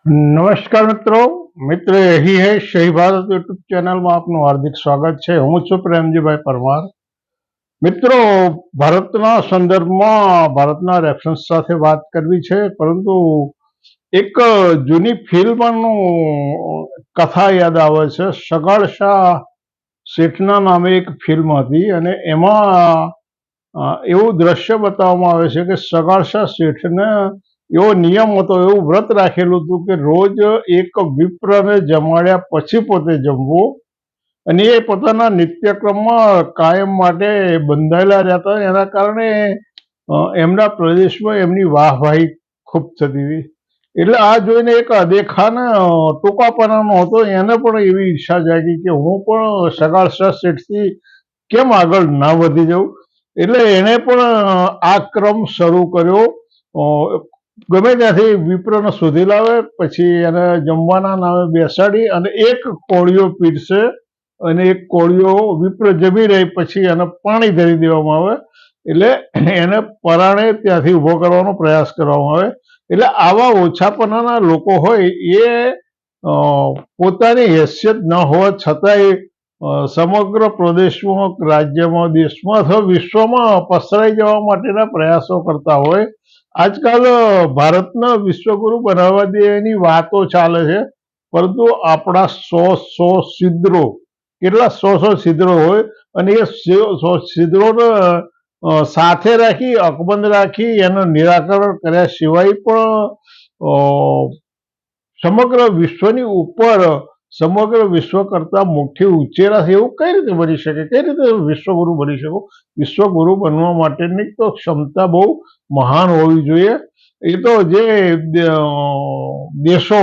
નમસ્કાર મિત્ર यही है सही भारत યુટ્યુબ ચેનલમાં આપનું હાર્દિક સ્વાગત છે। હું છું પ્રેમજીભાઈ પરમાર। મિત્રો, ભારતના સંદર્ભમાં ભારતના રેફરન્સ સાથે વાત કરવી છે, પરંતુ એક જૂની ફિલ્મનું કથા યાદ આવે છે। સગાડશા શેઠના નામે એક ફિલ્મ હતી અને એમાં એવું દ્રશ્ય બતાવવામાં આવે છે કે સગાડશા શેઠને એવો નિયમ હતો, એવું વ્રત રાખેલું હતું કે રોજ એક વિપ્રને જમાડ્યા પછી પોતે જમવું, અને એ પોતાના નિત્યક્રમમાં કાયમ માટે બંધાયેલા રહેતા। એના કારણે એમના પ્રદેશમાં એમની વાહવાહી ખૂબ થતી હતી। એટલે આ જોઈને એક અદેખાને ટૂંકાપણાનો હતો, એને પણ એવી ઈચ્છા જાગી કે હું પણ સગાડશા શેઠથી કેમ આગળ ના વધી જાઉં। એટલે એણે પણ આ ક્રમ શરૂ કર્યો। ગમે ત્યાંથી વિપ્રને શોધી લાવે, પછી એને જમવાના નામે બેસાડી અને એક કોળિયો પીરસે અને એક કોળિયો વિપ્ર જમી રહી પછી એને પાણી ધરી દેવામાં આવે, એટલે એને પરાણે ત્યાંથી ઊભો કરવાનો પ્રયાસ કરવામાં આવે। એટલે આવા ઓછાપણાના લોકો હોય એ પોતાની હેસિયત ન હોવા છતાંય સમગ્ર પ્રદેશમાં, રાજ્યમાં, દેશમાં અથવા વિશ્વમાં પસરાઈ જવા માટેના પ્રયાસો કરતા હોય। આજકાલ ભારતના વિશ્વગુરુ બનાવવા દેવાની વાતો ચાલે છે, પરંતુ આપણા સો છિદ્રો, કેટલા સો છિદ્રો હોય, અને એ સો છિદ્રોને સાથે રાખી, અકબંધ રાખી, એનું નિરાકરણ કર્યા સિવાય પણ સમગ્ર વિશ્વની ઉપર, સમગ્ર વિશ્વ કરતા મુઠ્ઠી ઉચેરા છે એવું કઈ રીતે બની શકે? કઈ રીતે વિશ્વગુરુ બની શકો? વિશ્વગુરુ બનવા માટેની તો ક્ષમતા બહુ મહાન હોવી જોઈએ। એ તો જે દેશો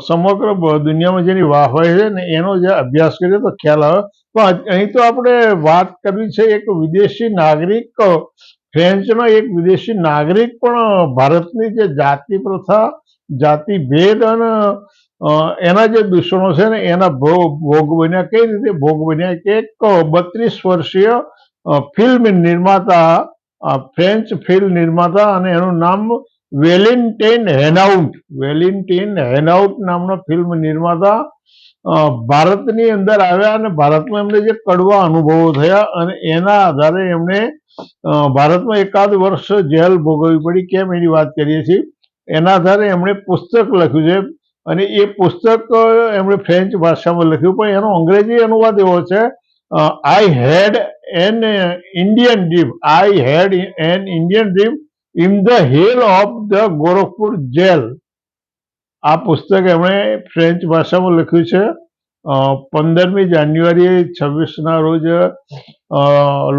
સમગ્ર દુનિયામાં જેની વાહવાહી છે ને એનો જે અભ્યાસ કરીએ તો ખ્યાલ આવે। પણ અહીં તો આપણે વાત કરવી છે એક વિદેશી નાગરિક, ફ્રેન્ચનો એક વિદેશી નાગરિક પણ ભારતની જે જાતિ પ્રથા, જાતિ ભેદ અને એના જે દૂષણો છે ને એના ભોગ બન્યા। કઈ રીતે ભોગ બન્યા કે એક 32 વર્ષીય ફિલ્મ નિર્માતા, ફ્રેન્ચ ફિલ્મ નિર્માતા, અને એનું નામ વેલેન્ટાઇન હેનાઉટ નામના ફિલ્મ નિર્માતા ભારતની અંદર આવ્યા અને ભારતમાં એમને જે કડવા અનુભવો થયા અને એના આધારે એમણે ભારતમાં એકાદ વર્ષ જેલ ભોગવવી પડી, કેમ એની વાત કરીએ છીએ। એના આધારે એમણે પુસ્તક લખ્યું છે, અને એ પુસ્તક એમણે ફ્રેન્ચ ભાષામાં લખ્યું, પણ એનો અંગ્રેજી અનુવાદ એવો છે, I had an Indian dream in the hell of the Gorakhpur jail. આ પુસ્તક એમણે ફ્રેન્ચ ભાષામાં લખ્યું છે। 15મી જાન્યુઆરી 26ના રોજ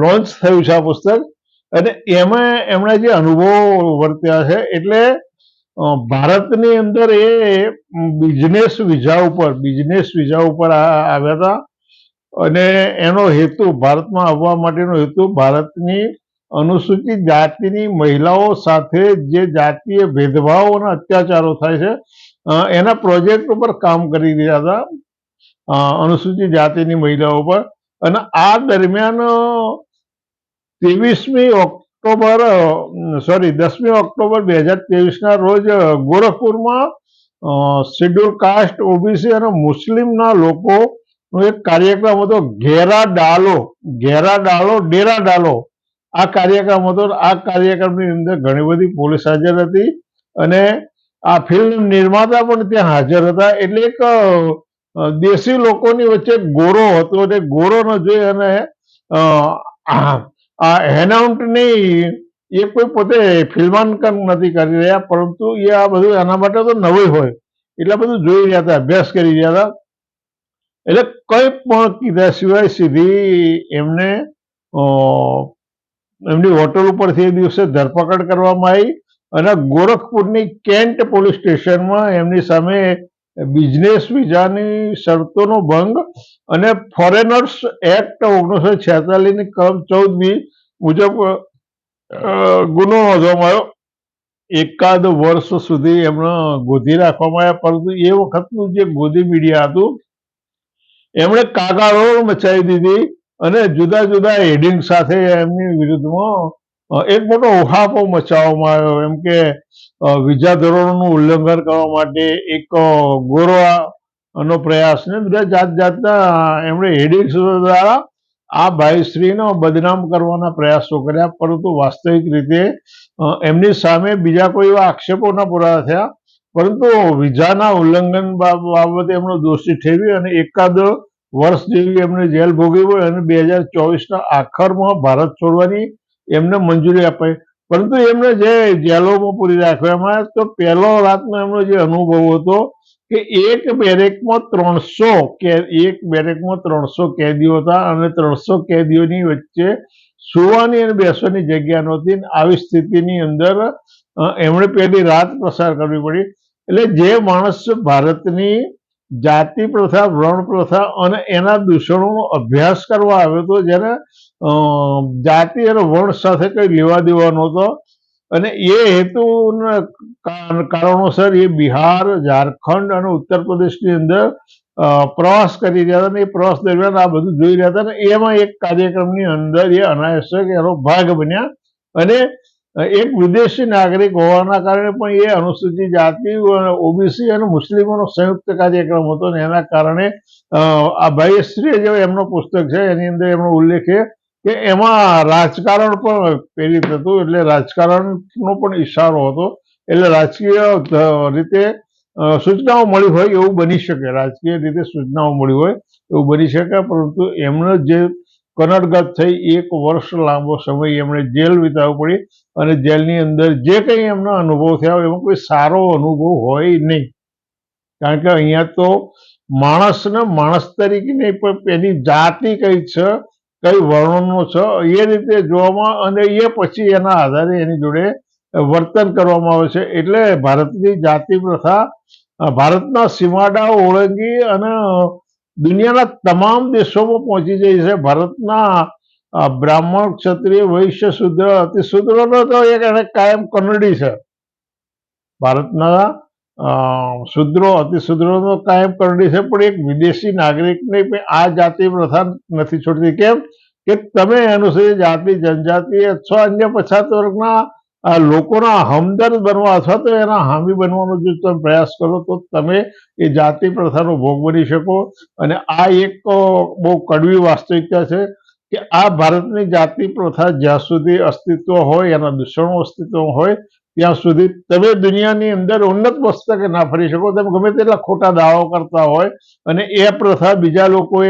લોન્ચ થયું છે આ પુસ્તક, અને એમાં એમણે જે અનુભવો વર્ત્યા છે, એટલે ભારતની અંદર એ બિઝનેસ વિઝા ઉપર આવ્યા હતા, અને એનો હેતુ, ભારતમાં આવવા માટેનો હેતુ, ભારતની અનુસૂચિત જાતિની મહિલાઓ સાથે જે જાતીય ભેદભાવ અને અત્યાચારો થાય છે એના પ્રોજેક્ટ ઉપર કામ કરી રહ્યા હતા, અનુસૂચિત જાતિની મહિલાઓ પર। અને આ દરમિયાન 10મી ઓક્ટોબર 2023ના રોજ ગોરખપુરમાં શેડ્યુલ કાસ્ટ, ઓબીસી અને મુસ્લિમના લોકોનો એક કાર્યક્રમ હતો, ઘેરા ડાલો। આ કાર્યક્રમ હતો। આ કાર્યક્રમની અંદર ઘણી બધી પોલીસ હાજર હતી અને આ ફિલ્મ નિર્માતા પણ ત્યાં હાજર હતા। એટલે એક દેશી લોકોની વચ્ચે ગોરો હતો, અને ગોરોને જોઈ અને આ હેનાઉટની, એ કોઈ પોતે ફિલ્માંકન નથી કરી રહ્યા, પરંતુ એ આ બધું એના માટે તો નવી હોય એટલે બધું જોઈ રહ્યા હતા, અભ્યાસ કરી રહ્યા હતા। એટલે કંઈ પણ કીધા સિવાય સીધી એમની હોટલ ઉપરથી એ દિવસે ધરપકડ કરવામાં આવી અને ગોરખપુરની કેન્ટ પોલીસ સ્ટેશનમાં એમની સામે બિઝનેસ વિઝાની શરતોનો ભંગ અને ફોરેનર્સ એક્ટ 1946ની કલમ 14B મુજબ ગુનો નોંધવામાં આવ્યો। એકાદ વર્ષ સુધી એમને ગોધી રાખવામાં આવ્યા, પરંતુ એ વખતનું જે ગોધી મીડિયા હતું એમણે કાગાળો મચાવી દીધી અને જુદા જુદા હેડિંગ સાથે એમની વિરુદ્ધમાં એક મોટો ઉહાપો મચાવવામાં આવ્યો, એમ કે વિઝા ધોરણોનું ઉલ્લંઘન કરવા માટે એક ગોરવાનો પ્રયાસ ને બધા જાત જાતના એમણે હેડિંગ્સ દ્વારા આ ભાઈશ્રીનો બદનામ કરવાના પ્રયાસો કર્યા, પરંતુ વાસ્તવિક રીતે એમની સામે બીજા કોઈ એવા આક્ષેપો ન પૂરા થયા, પરંતુ વિઝાના ઉલ્લંઘન બાબતે એમનો દોષી ઠેરવી અને એકાદ વર્ષ જેવી એમને જેલ ભોગવી હોય અને 2024ના આખરમાં ભારત છોડવાની એમને મંજૂરી અપાઈ. પરંતુ એમને જે જેલોમાં પૂરી રાખવામાં તો પહેલો રાતનો એમનો જે અનુભવ હતો કે એક બેરેકમાં 300 કેદીઓ હતા અને 300 કેદીઓની વચ્ચે સુવાની અને બેસવાની જગ્યા નહોતી. આવી સ્થિતિની અંદર એમણે પહેલી રાત પસાર કરવી પડી. એટલે જે માણસ ભારતની જાતિ પ્રથા, વર્ણ પ્રથા અને એના દૂષણોનો અભ્યાસ કરવા આવ્યો હતો, જેને જાતિ અને વર્ણ સાથે કઈ લેવા દેવા નહોતો, અને એ હેતુના કારણોસર એ બિહાર, ઝારખંડ અને ઉત્તર પ્રદેશની અંદર પ્રવાસ કરી રહ્યા હતા. અને એ પ્રવાસ દરમિયાન આ બધું જોઈ રહ્યા હતા, અને એમાં એક કાર્યક્રમની અંદર એ અનાયાસે એનો ભાગ બન્યા, અને એક વિદેશી નાગરિક હોવાના કારણે પણ એ અનુસૂચિત જાતિ, ઓબીસી અને મુસ્લિમોનો સંયુક્ત કાર્યક્રમ હતો, અને એના કારણે આ ભાઈશ્રી જે એમનો પુસ્તક છે એની અંદર એમનો ઉલ્લેખ છે કે એમાં રાજકારણ પણ પ્રેરિત હતું, એટલે રાજકારણનો પણ ઈશારો હતો. એટલે રાજકીય રીતે સૂચનાઓ મળી હોય એવું બની શકે, રાજકીય રીતે સૂચનાઓ મળી હોય એવું બની શકે, પરંતુ એમને જે કનડગત થઈ 1 વર્ષ લાંબો સમય એમણે જેલ વિતાવવો પડી, અને જેલની અંદર જે કંઈ એમનો અનુભવ થયા એમાં કોઈ સારો અનુભવ હોય નહીં, કારણ કે અહીંયા તો માણસને માણસ તરીકે નહીં પણ એની જાતિ કઈ છે, કઈ વર્ણનો છે એ રીતે જોવામાં, અને એ પછી એના આધારે એની જોડે વર્તન કરવામાં આવે છે. એટલે ભારતની જાતિ પ્રથા ભારતના સીમાડાઓ ઓળંગી અને દુનિયાના તમામ દેશોમાં પહોંચી જાય છે. ભારતના બ્રાહ્મણ, ક્ષત્રિય, વૈશ્ય, શુદ્ર, અતિશુદ્રનો તો એને કાયમ કનડી છે. ભારતના શુદ્રો, અતિશુદ્રનો કાયમ કરડી છે, પણ એક વિદેશી નાગરિકને આ જાતિ પ્રથા નથી છોડતી. કેમ કે તમે અનુસૂચિત જાતિ, જનજાતિ અથવા અન્ય પછાત વર્ગના લોકોના હમદર્દ બનવા અથવા તો એના હામી બનવાનો જો તમે પ્રયાસ કરો તો તમે એ જાતિ પ્રથાનો ભોગ બની શકો. અને આ એક બહુ કડવી વાસ્તવિકતા છે કે આ ભારતની જાતિ પ્રથા જ્યાં સુધી અસ્તિત્વ હોય, એના દૂષણો અસ્તિત્વ હોય, ત્યાં સુધી તમે દુનિયાની અંદર ઉન્નત મસ્તકે ના ફરી શકો. તમે ગમે તેટલા ખોટા દાવો કરતા હોય અને એ પ્રથા બીજા લોકોએ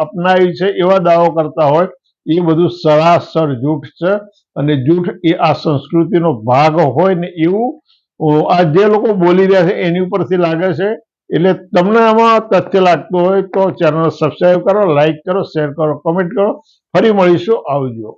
અપનાવી છે એવા દાવો કરતા હોય, એ બધું સરાસર જૂઠ છે. અને જૂઠ એ આ સંસ્કૃતિનો ભાગ હોય ને એવું આ જે લોકો બોલી રહ્યા છે એની ઉપરથી લાગે છે. એટલે તમને આમાં તથ્ય લાગતું હોય તો ચેનલ સબસ્ક્રાઈબ કરો, લાઈક કરો, શેર કરો, કમેન્ટ કરો. ફરી મળીશું. આવજો.